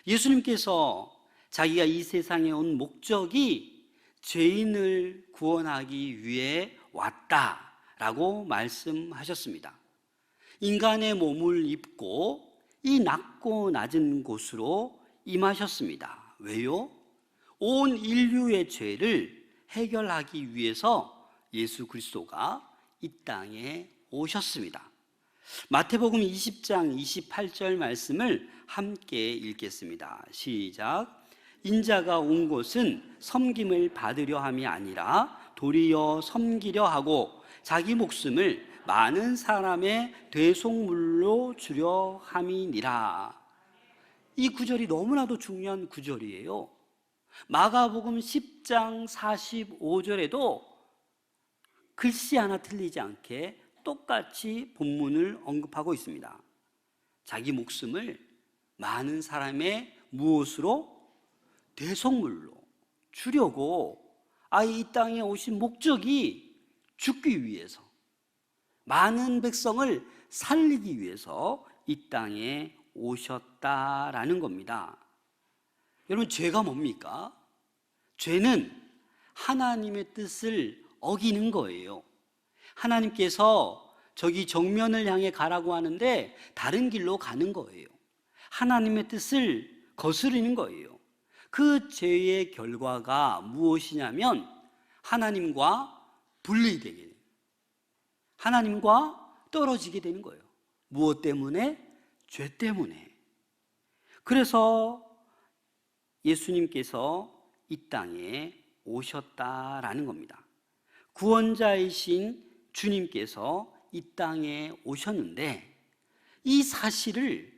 예수님께서 자기가 이 세상에 온 목적이 죄인을 구원하기 위해 왔다라고 말씀하셨습니다. 인간의 몸을 입고 이 낮고 낮은 곳으로 임하셨습니다. 왜요? 온 인류의 죄를 해결하기 위해서 예수 그리스도가 이 땅에 오셨습니다. 마태복음 20장 28절 말씀을 함께 읽겠습니다. 시작. 인자가 온 곳은 섬김을 받으려 함이 아니라 도리어 섬기려 하고 자기 목숨을 많은 사람의 대속물로 주려 함이니라. 이 구절이 너무나도 중요한 구절이에요. 마가복음 10장 45절에도 글씨 하나 틀리지 않게 똑같이 본문을 언급하고 있습니다. 자기 목숨을 많은 사람의 무엇으로? 대속물로 주려고 이 땅에 오신 목적이 죽기 위해서, 많은 백성을 살리기 위해서 이 땅에 오셨다라는 겁니다. 여러분, 죄가 뭡니까? 죄는 하나님의 뜻을 어기는 거예요. 하나님께서 저기 정면을 향해 가라고 하는데 다른 길로 가는 거예요. 하나님의 뜻을 거스르는 거예요. 그 죄의 결과가 무엇이냐면 하나님과 분리되게 돼요. 하나님과 떨어지게 되는 거예요. 무엇 때문에? 죄 때문에. 그래서 예수님께서 이 땅에 오셨다라는 겁니다. 구원자이신 주님께서 이 땅에 오셨는데 이 사실을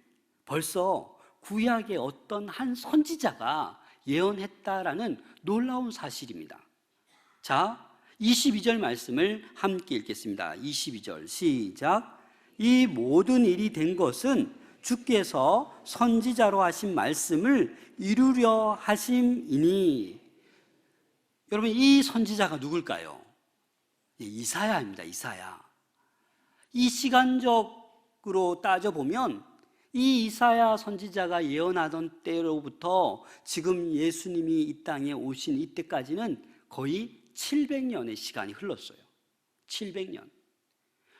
벌써 구약의 어떤 한 선지자가 예언했다라는 놀라운 사실입니다. 자, 22절 말씀을 함께 읽겠습니다. 22절 시작. 이 모든 일이 된 것은 주께서 선지자로 하신 말씀을 이루려 하심이니. 여러분, 이 선지자가 누굴까요? 이사야입니다. 이사야. 이 시간적으로 따져보면 이 이사야 선지자가 예언하던 때로부터 지금 예수님이 이 땅에 오신 이때까지는 거의 700년의 시간이 흘렀어요. 700년.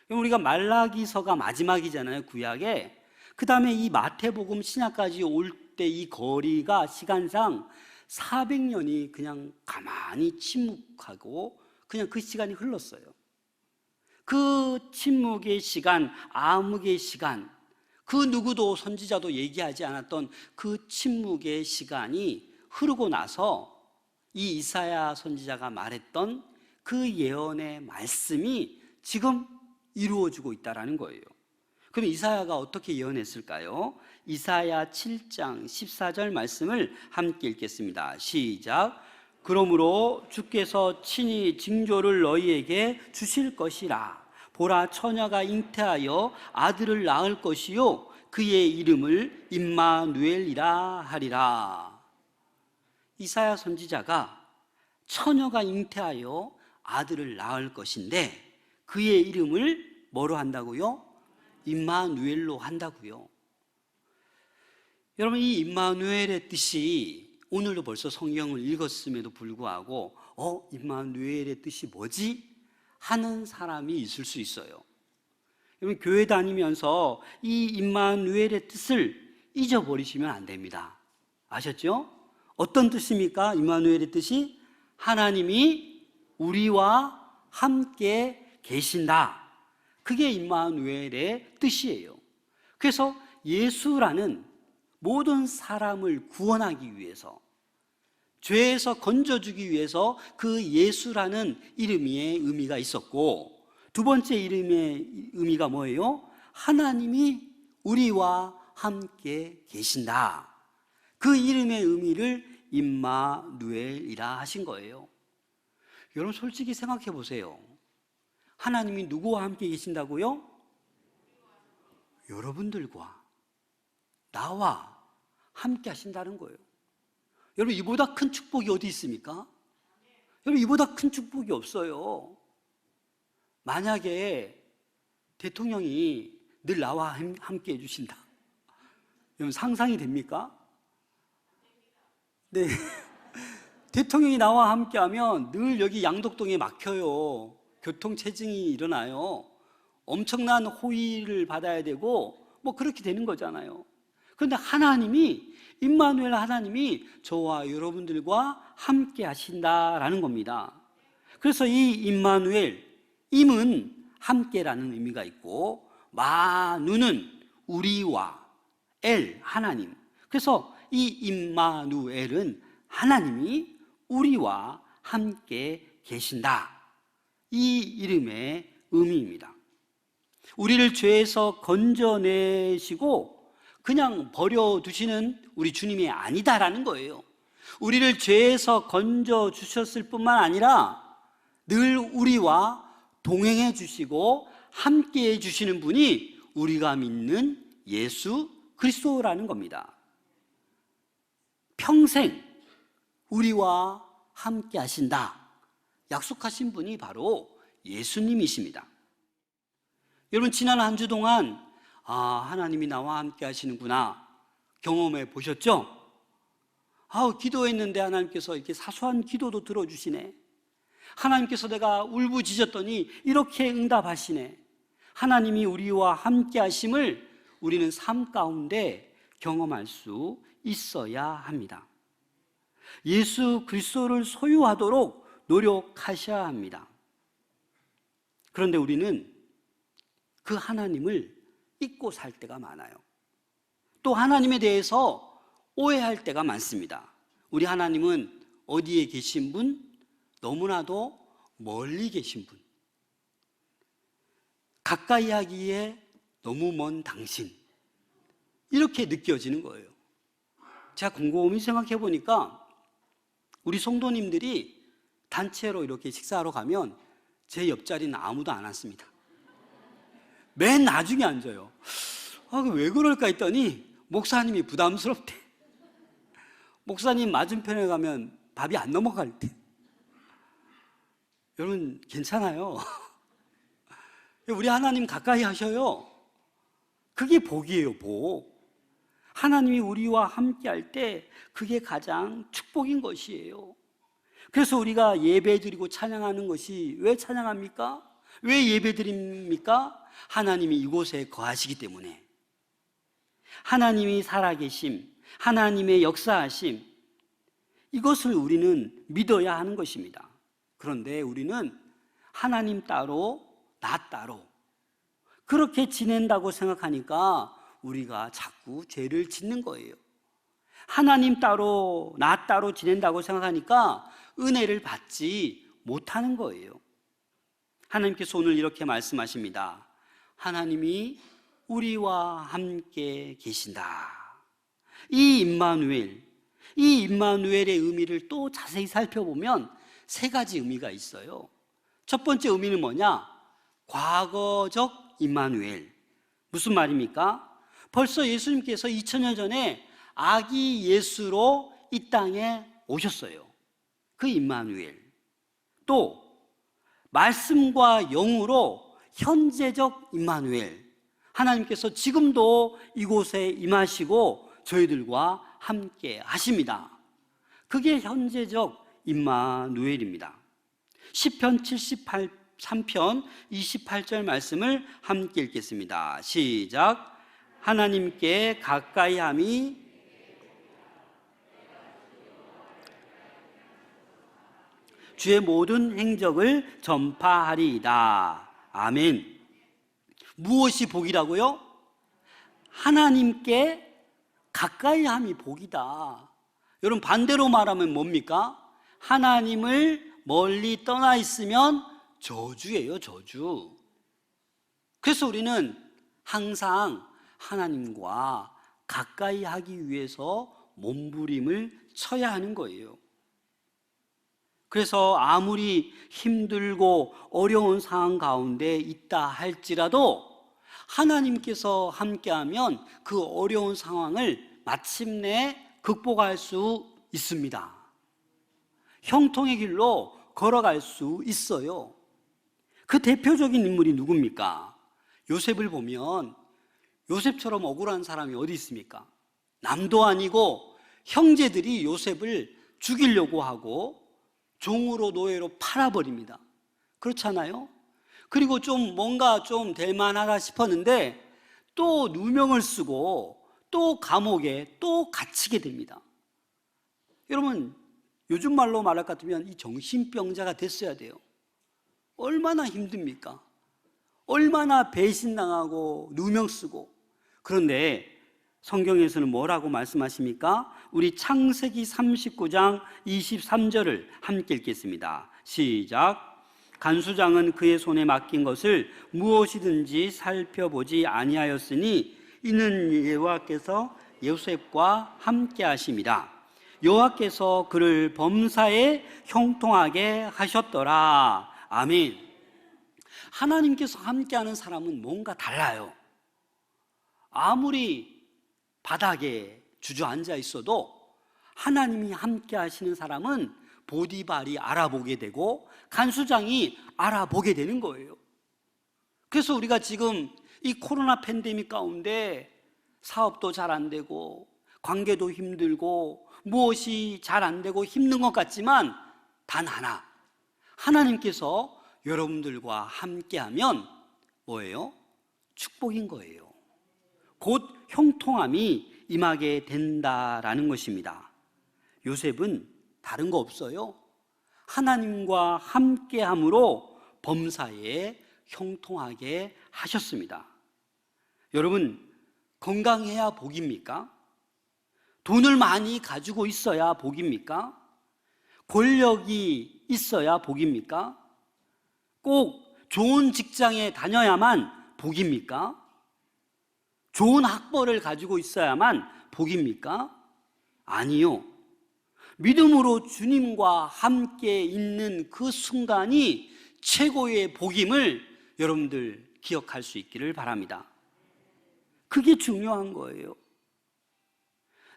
우리가 말라기서가 마지막이잖아요, 구약에. 그 다음에 이 마태복음 신약까지 올 때 이 거리가 시간상 400년이 그냥 가만히 침묵하고 그냥 그 시간이 흘렀어요. 그 침묵의 시간, 암흑의 시간, 그 누구도 선지자도 얘기하지 않았던 그 침묵의 시간이 흐르고 나서 이 이사야 선지자가 말했던 그 예언의 말씀이 지금 이루어지고 있다는 거예요. 그럼 이사야가 어떻게 예언했을까요? 이사야 7장 14절 말씀을 함께 읽겠습니다. 시작. 그러므로 주께서 친히 징조를 너희에게 주실 것이라. 보라, 처녀가 잉태하여 아들을 낳을 것이요 그의 이름을 임마누엘이라 하리라. 이사야 선지자가 처녀가 잉태하여 아들을 낳을 것인데 그의 이름을 뭐로 한다고요? 임마누엘로 한다고요. 여러분, 이 임마누엘의 뜻이 오늘도 벌써 성경을 읽었음에도 불구하고 임마누엘의 뜻이 뭐지? 하는 사람이 있을 수 있어요. 여러분, 교회 다니면서 이 임마누엘의 뜻을 잊어버리시면 안 됩니다. 아셨죠? 어떤 뜻입니까? 임마누엘의 뜻이 하나님이 우리와 함께 계신다. 그게 임마누엘의 뜻이에요. 그래서 예수라는 모든 사람을 구원하기 위해서, 죄에서 건져주기 위해서 그 예수라는 이름의 의미가 있었고, 두 번째 이름의 의미가 뭐예요? 하나님이 우리와 함께 계신다. 그 이름의 의미를 임마누엘이라 하신 거예요. 여러분, 솔직히 생각해 보세요. 하나님이 누구와 함께 계신다고요? 여러분들과 나와 함께 하신다는 거예요. 여러분, 이보다 큰 축복이 어디 있습니까? 여러분, 이보다 큰 축복이 없어요. 만약에 대통령이 늘 나와 함께 해주신다, 여러분, 상상이 됩니까? 네. 대통령이 나와 함께하면 늘 여기 양덕동에 막혀요. 교통체증이 일어나요. 엄청난 호의를 받아야 되고 뭐 그렇게 되는 거잖아요. 그런데 하나님이, 임마누엘 하나님이 저와 여러분들과 함께 하신다라는 겁니다. 그래서 이 임마누엘, 임은 함께라는 의미가 있고 마누는 우리와, 엘, 하나님. 그래서 이 임마누엘은 하나님이 우리와 함께 계신다, 이 이름의 의미입니다. 우리를 죄에서 건져내시고 그냥 버려두시는 우리 주님이 아니다라는 거예요. 우리를 죄에서 건져주셨을 뿐만 아니라 늘 우리와 동행해 주시고 함께해 주시는 분이 우리가 믿는 예수 그리스도라는 겁니다. 평생 우리와 함께 하신다 약속하신 분이 바로 예수님이십니다. 여러분, 지난 한 주 동안 하나님이 나와 함께 하시는구나 경험해 보셨죠? 기도했는데 하나님께서 이렇게 사소한 기도도 들어주시네. 하나님께서 내가 울부짖었더니 이렇게 응답하시네. 하나님이 우리와 함께 하심을 우리는 삶 가운데 경험할 수 있어야 합니다. 예수 그리스도를 소유하도록 노력하셔야 합니다. 그런데 우리는 그 하나님을 잊고 살 때가 많아요. 또 하나님에 대해서 오해할 때가 많습니다. 우리 하나님은 어디에 계신 분? 너무나도 멀리 계신 분. 가까이 하기에 너무 먼 당신. 이렇게 느껴지는 거예요. 제가 곰곰이 생각해 보니까 우리 성도님들이 단체로 이렇게 식사하러 가면 제 옆자리는 아무도 안 앉습니다. 맨 나중에 앉아요. 왜 그럴까 했더니 목사님이 부담스럽대. 목사님 맞은편에 가면 밥이 안 넘어갈 때. 여러분, 괜찮아요. 우리 하나님 가까이 하셔요. 그게 복이에요, 복. 하나님이 우리와 함께 할 때 그게 가장 축복인 것이에요. 그래서 우리가 예배 드리고 찬양하는 것이 왜 찬양합니까? 왜 예배 드립니까? 하나님이 이곳에 거하시기 때문에. 하나님이 살아계심, 하나님의 역사하심, 이것을 우리는 믿어야 하는 것입니다. 그런데 우리는 하나님 따로 나 따로 그렇게 지낸다고 생각하니까 우리가 자꾸 죄를 짓는 거예요. 하나님 따로 나 따로 지낸다고 생각하니까 은혜를 받지 못하는 거예요. 하나님께서 오늘 이렇게 말씀하십니다. 하나님이 우리와 함께 계신다. 이 임마누엘의 의미를 또 자세히 살펴보면 세 가지 의미가 있어요. 첫 번째 의미는 뭐냐? 과거적 임마누엘. 무슨 말입니까? 벌써 예수님께서 2000년 전에 아기 예수로 이 땅에 오셨어요. 그 임마누엘. 또 말씀과 영으로 현재적 임마누엘. 하나님께서 지금도 이곳에 임하시고 저희들과 함께 하십니다. 그게 현재적 임마누엘입니다. 시편 73편 28절 말씀을 함께 읽겠습니다. 시작. 하나님께 가까이함이 주의 모든 행적을 전파하리이다. 아멘. 무엇이 복이라고요? 하나님께 가까이함이 복이다. 여러분, 반대로 말하면 뭡니까? 하나님을 멀리 떠나 있으면 저주예요, 저주. 그래서 우리는 항상 하나님과 가까이 하기 위해서 몸부림을 쳐야 하는 거예요. 그래서 아무리 힘들고 어려운 상황 가운데 있다 할지라도 하나님께서 함께하면 그 어려운 상황을 마침내 극복할 수 있습니다. 형통의 길로 걸어갈 수 있어요. 그 대표적인 인물이 누굽니까? 요셉을 보면 요셉처럼 억울한 사람이 어디 있습니까? 남도 아니고 형제들이 요셉을 죽이려고 하고 종으로 노예로 팔아버립니다. 그렇잖아요? 그리고 좀 뭔가 좀 될 만하다 싶었는데 또 누명을 쓰고 또 감옥에 또 갇히게 됩니다. 여러분, 요즘 말로 말할 것 같으면 이 정신병자가 됐어야 돼요. 얼마나 힘듭니까? 얼마나 배신당하고 누명 쓰고. 그런데 성경에서는 뭐라고 말씀하십니까? 우리 창세기 39장 23절을 함께 읽겠습니다. 시작. 간수장은 그의 손에 맡긴 것을 무엇이든지 살펴보지 아니하였으니 이는 여호와께서 요셉과 함께 하심이라. 여호와께서 그를 범사에 형통하게 하셨더라. 아멘. 하나님께서 함께하는 사람은 뭔가 달라요. 아무리 바닥에 주저앉아 있어도 하나님이 함께 하시는 사람은 보디발이 알아보게 되고 간수장이 알아보게 되는 거예요. 그래서 우리가 지금 이 코로나 팬데믹 가운데 사업도 잘 안 되고 관계도 힘들고 무엇이 잘 안 되고 힘든 것 같지만 단 하나, 하나님께서 여러분들과 함께하면 뭐예요? 축복인 거예요. 곧 형통함이 임하게 된다라는 것입니다. 요셉은 다른 거 없어요. 하나님과 함께함으로 범사에 형통하게 하셨습니다. 여러분, 건강해야 복입니까? 돈을 많이 가지고 있어야 복입니까? 권력이 있어야 복입니까? 꼭 좋은 직장에 다녀야만 복입니까? 좋은 학벌을 가지고 있어야만 복입니까? 아니요. 믿음으로 주님과 함께 있는 그 순간이 최고의 복임을 여러분들 기억할 수 있기를 바랍니다. 그게 중요한 거예요.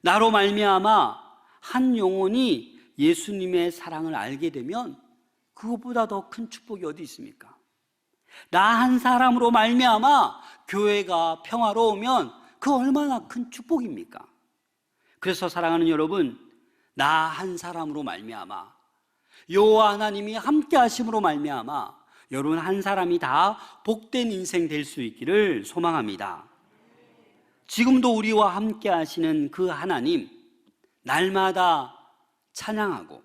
나로 말미암아 한 영혼이 예수님의 사랑을 알게 되면 그것보다 더 큰 축복이 어디 있습니까? 나 한 사람으로 말미암아 교회가 평화로우면 그 얼마나 큰 축복입니까? 그래서 사랑하는 여러분, 나 한 사람으로 말미암아 여호와 하나님이 함께 하심으로 말미암아 여러분 한 사람이 다 복된 인생 될 수 있기를 소망합니다. 지금도 우리와 함께 하시는 그 하나님, 날마다 찬양하고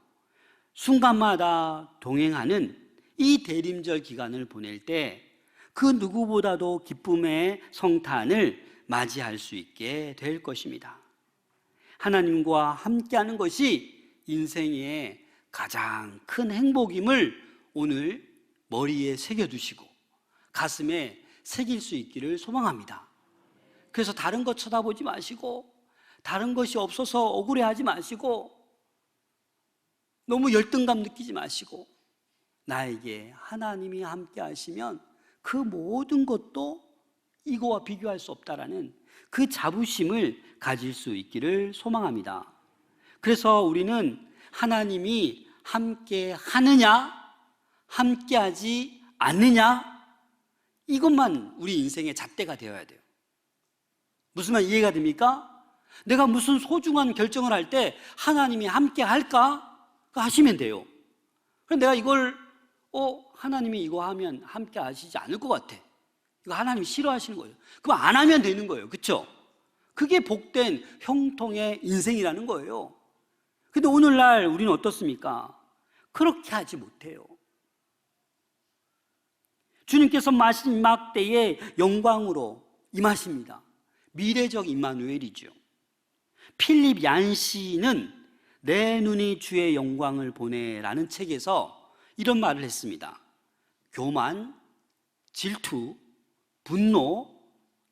순간마다 동행하는 이 대림절 기간을 보낼 때 그 누구보다도 기쁨의 성탄을 맞이할 수 있게 될 것입니다. 하나님과 함께하는 것이 인생의 가장 큰 행복임을 오늘 머리에 새겨두시고 가슴에 새길 수 있기를 소망합니다. 그래서 다른 것 쳐다보지 마시고 다른 것이 없어서 억울해하지 마시고 너무 열등감 느끼지 마시고 나에게 하나님이 함께 하시면 그 모든 것도 이거와 비교할 수 없다라는 그 자부심을 가질 수 있기를 소망합니다. 그래서 우리는 하나님이 함께 하느냐 함께 하지 않느냐 이것만 우리 인생의 잣대가 되어야 돼요. 무슨 말 이해가 됩니까? 내가 무슨 소중한 결정을 할 때 하나님이 함께 할까? 하시면 돼요. 그럼 내가 이걸 하나님이 이거 하면 함께 하시지 않을 것 같아. 이거 하나님이 싫어하시는 거예요. 그럼 안 하면 되는 거예요. 그렇죠? 그게 복된 형통의 인생이라는 거예요. 근데 오늘날 우리는 어떻습니까? 그렇게 하지 못해요. 주님께서 마지막 때에 영광으로 임하십니다. 미래적 임마누엘이죠. 필립 얀시는 내 눈이 주의 영광을 보네라는 책에서 이런 말을 했습니다. 교만, 질투, 분노,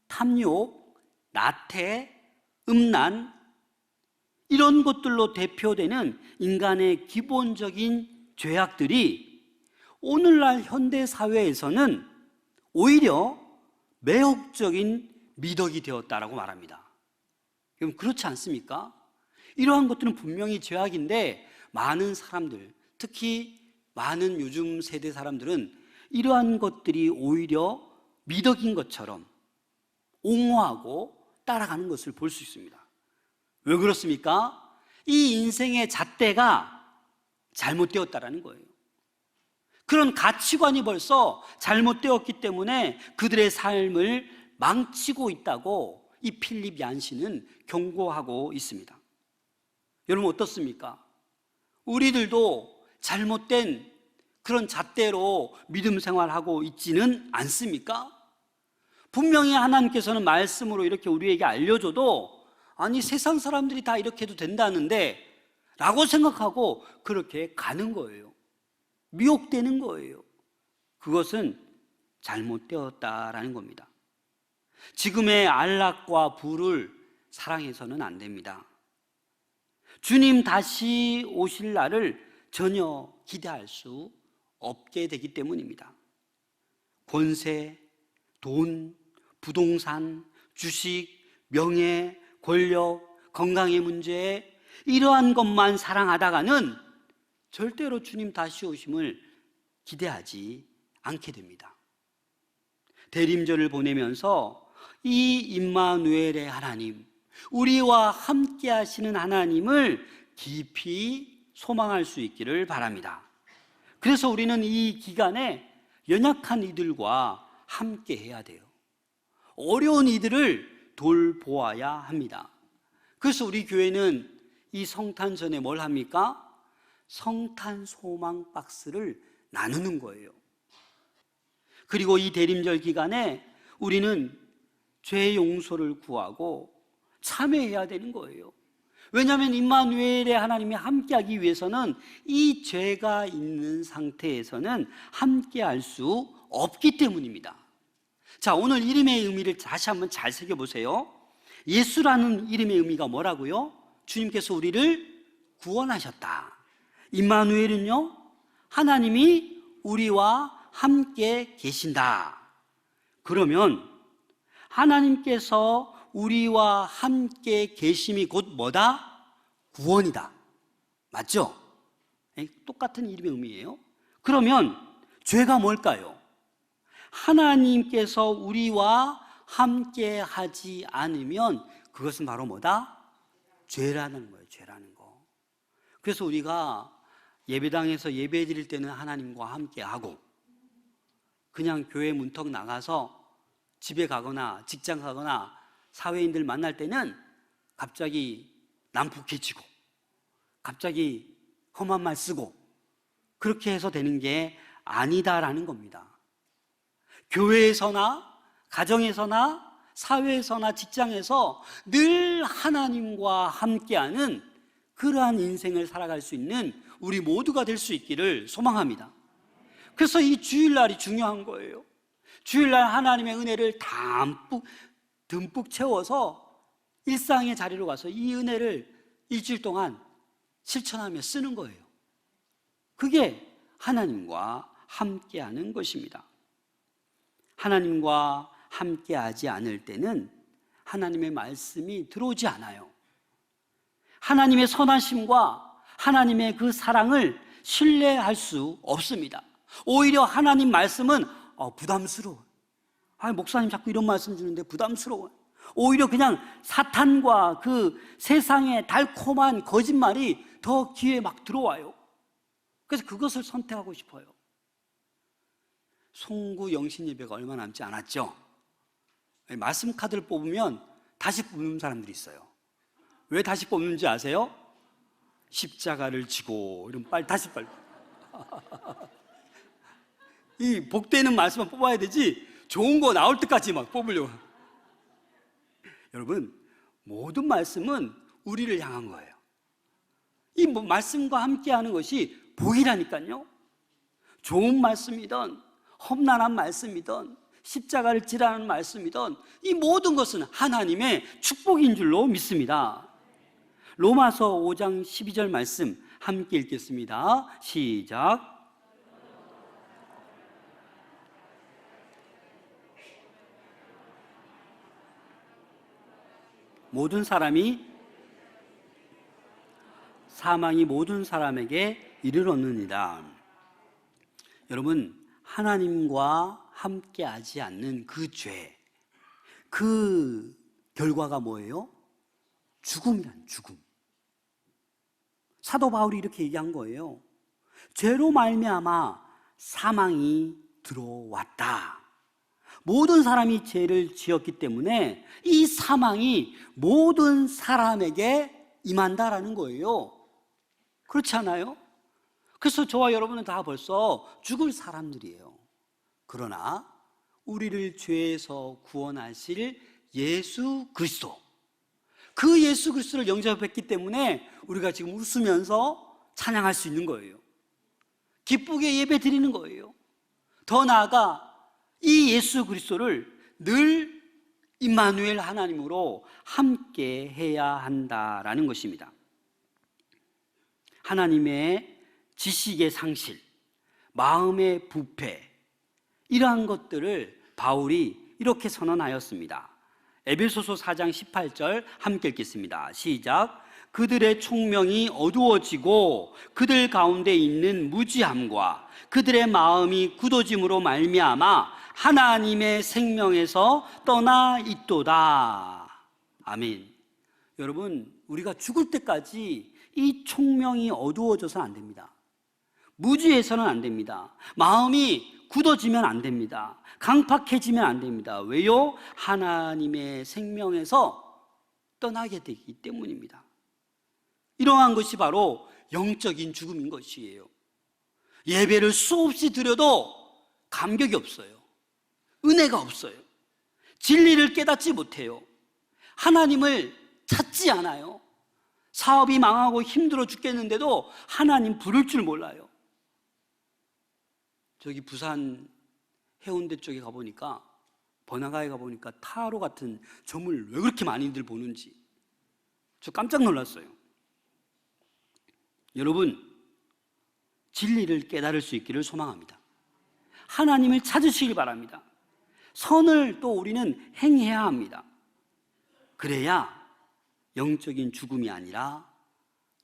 탐욕, 나태, 음란 이런 것들로 대표되는 인간의 기본적인 죄악들이 오늘날 현대 사회에서는 오히려 매혹적인 미덕이 되었다라고 말합니다. 그럼 그렇지 않습니까? 이러한 것들은 분명히 죄악인데 많은 사람들, 특히 많은 요즘 세대 사람들은 이러한 것들이 오히려 미덕인 것처럼 옹호하고 따라가는 것을 볼 수 있습니다. 왜 그렇습니까? 이 인생의 잣대가 잘못되었다라는 거예요. 그런 가치관이 벌써 잘못되었기 때문에 그들의 삶을 망치고 있다고 이 필립 얀시는 경고하고 있습니다. 여러분 어떻습니까? 우리들도 잘못된 그런 잣대로 믿음 생활하고 있지는 않습니까? 분명히 하나님께서는 말씀으로 이렇게 우리에게 알려줘도 아니 세상 사람들이 다 이렇게 해도 된다는데 라고 생각하고 그렇게 가는 거예요. 미혹되는 거예요. 그것은 잘못되었다라는 겁니다. 지금의 안락과 부를 사랑해서는 안 됩니다. 주님 다시 오실 날을 전혀 기대할 수 없게 되기 때문입니다. 권세, 돈, 부동산, 주식, 명예, 권력, 건강의 문제, 이러한 것만 사랑하다가는 절대로 주님 다시 오심을 기대하지 않게 됩니다. 대림절을 보내면서 이 임마누엘의 하나님, 우리와 함께 하시는 하나님을 깊이 소망할 수 있기를 바랍니다. 그래서 우리는 이 기간에 연약한 이들과 함께 해야 돼요. 어려운 이들을 돌보아야 합니다. 그래서 우리 교회는 이 성탄 전에 뭘 합니까? 성탄 소망 박스를 나누는 거예요. 그리고 이 대림절 기간에 우리는 죄 용서를 구하고 참회해야 되는 거예요. 왜냐하면 임마누엘의 하나님이 함께하기 위해서는 이 죄가 있는 상태에서는 함께할 수 없기 때문입니다. 자, 오늘 이름의 의미를 다시 한번 잘 새겨보세요. 예수라는 이름의 의미가 뭐라고요? 주님께서 우리를 구원하셨다. 임마누엘은요, 하나님이 우리와 함께 계신다. 그러면 하나님께서 우리와 함께 계심이 곧 뭐다? 구원이다. 맞죠? 똑같은 이름의 의미예요. 그러면 죄가 뭘까요? 하나님께서 우리와 함께 하지 않으면 그것은 바로 뭐다? 죄라는 거예요. 죄라는 거. 그래서 우리가 예배당에서 예배 드릴 때는 하나님과 함께 하고 그냥 교회 문턱 나가서 집에 가거나 직장 가거나 사회인들 만날 때는 갑자기 난폭해지고 갑자기 험한 말 쓰고 그렇게 해서 되는 게 아니다라는 겁니다. 교회에서나 가정에서나 사회에서나 직장에서 늘 하나님과 함께하는 그러한 인생을 살아갈 수 있는 우리 모두가 될 수 있기를 소망합니다. 그래서 이 주일날이 중요한 거예요. 주일날 하나님의 은혜를 듬뿍 채워서 일상의 자리로 가서 이 은혜를 일주일 동안 실천하며 쓰는 거예요. 그게 하나님과 함께하는 것입니다. 하나님과 함께하지 않을 때는 하나님의 말씀이 들어오지 않아요. 하나님의 선하심과 하나님의 그 사랑을 신뢰할 수 없습니다. 오히려 하나님 말씀은 부담스러워. 목사님 자꾸 이런 말씀 주는데 부담스러워. 오히려 그냥 사탄과 그 세상의 달콤한 거짓말이 더 귀에 막 들어와요. 그래서 그것을 선택하고 싶어요. 송구 영신 예배가 얼마 남지 않았죠? 말씀 카드를 뽑으면 다시 뽑는 사람들이 있어요. 왜 다시 뽑는지 아세요? 십자가를 지고 이러면 빨리 이 복되는 말씀만 뽑아야 되지 좋은 거 나올 때까지 막 뽑으려고. 여러분, 모든 말씀은 우리를 향한 거예요. 이 말씀과 함께하는 것이 복이라니까요. 좋은 말씀이든 험난한 말씀이든 십자가를 지라는 말씀이든 이 모든 것은 하나님의 축복인 줄로 믿습니다. 로마서 5장 12절 말씀 함께 읽겠습니다. 시작. 사망이 모든 사람에게 이르렀느니라. 여러분, 하나님과 함께하지 않는 그 죄, 그 결과가 뭐예요? 죽음이란 죽음. 사도 바울이 이렇게 얘기한 거예요. 죄로 말미암아 사망이 들어왔다. 모든 사람이 죄를 지었기 때문에 이 사망이 모든 사람에게 임한다라는 거예요. 그렇지 않아요? 그래서 저와 여러분은 다 벌써 죽을 사람들이에요. 그러나 우리를 죄에서 구원하실 예수 그리스도, 그 예수 그리스도를 영접했기 때문에 우리가 지금 웃으면서 찬양할 수 있는 거예요. 기쁘게 예배 드리는 거예요. 더 나아가 이 예수 그리스도를 늘 임마누엘 하나님으로 함께 해야 한다라는 것입니다. 하나님의 지식의 상실, 마음의 부패, 이러한 것들을 바울이 이렇게 선언하였습니다. 에베소서 4장 18절 함께 읽겠습니다. 시작. 그들의 총명이 어두워지고 그들 가운데 있는 무지함과 그들의 마음이 굳어짐으로 말미암아 하나님의 생명에서 떠나 있도다. 아멘. 여러분, 우리가 죽을 때까지 이 총명이 어두워져서는 안 됩니다. 무지해서는 안 됩니다. 마음이 굳어지면 안 됩니다. 강팍해지면 안 됩니다. 왜요? 하나님의 생명에서 떠나게 되기 때문입니다. 이러한 것이 바로 영적인 죽음인 것이에요. 예배를 수없이 드려도 감격이 없어요. 은혜가 없어요. 진리를 깨닫지 못해요. 하나님을 찾지 않아요. 사업이 망하고 힘들어 죽겠는데도 하나님 부를 줄 몰라요. 저기 부산 해운대 쪽에 가보니까, 번화가에 가보니까 타로 같은 점을 왜 그렇게 많이들 보는지 저 깜짝 놀랐어요. 여러분, 진리를 깨달을 수 있기를 소망합니다. 하나님을 찾으시길 바랍니다. 선을 또 우리는 행해야 합니다. 그래야 영적인 죽음이 아니라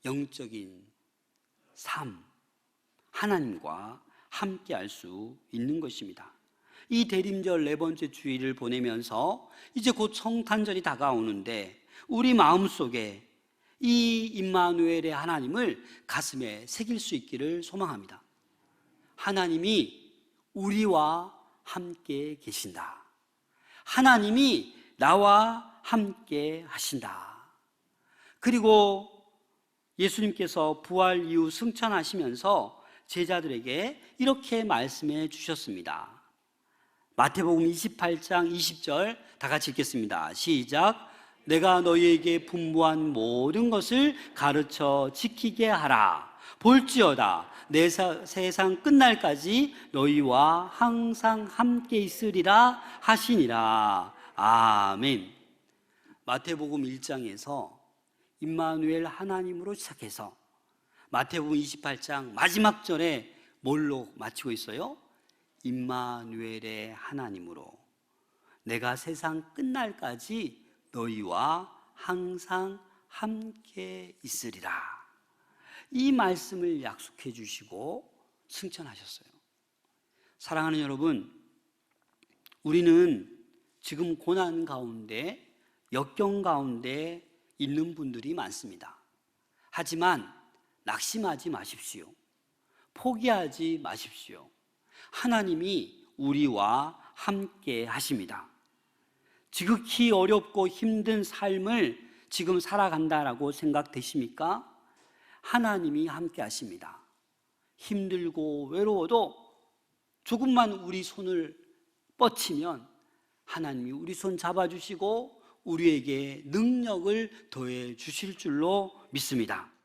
영적인 삶, 하나님과 함께 할 수 있는 것입니다. 이 대림절 4번째 주일을 보내면서 이제 곧 성탄절이 다가오는데 우리 마음속에 이 임마누엘의 하나님을 가슴에 새길 수 있기를 소망합니다. 하나님이 우리와 함께 계신다. 하나님이 나와 함께 하신다. 그리고 예수님께서 부활 이후 승천하시면서 제자들에게 이렇게 말씀해 주셨습니다. 마태복음 28장 20절 다 같이 읽겠습니다. 시작. 내가 너희에게 분부한 모든 것을 가르쳐 지키게 하라. 볼지어다 내 세상 끝날까지 너희와 항상 함께 있으리라 하시니라. 아멘. 마태복음 1장에서 임마누엘 하나님으로 시작해서 마태복음 28장 마지막 절에 뭘로 마치고 있어요? 임마누엘의 하나님으로 내가 세상 끝날까지 너희와 항상 함께 있으리라. 이 말씀을 약속해 주시고 승천하셨어요. 사랑하는 여러분, 우리는 지금 고난 가운데, 역경 가운데 있는 분들이 많습니다. 하지만 낙심하지 마십시오. 포기하지 마십시오. 하나님이 우리와 함께 하십니다. 지극히 어렵고 힘든 삶을 지금 살아간다라고 생각되십니까? 하나님이 함께 하십니다. 힘들고 외로워도 조금만 우리 손을 뻗치면 하나님이 우리 손 잡아주시고 우리에게 능력을 더해 주실 줄로 믿습니다.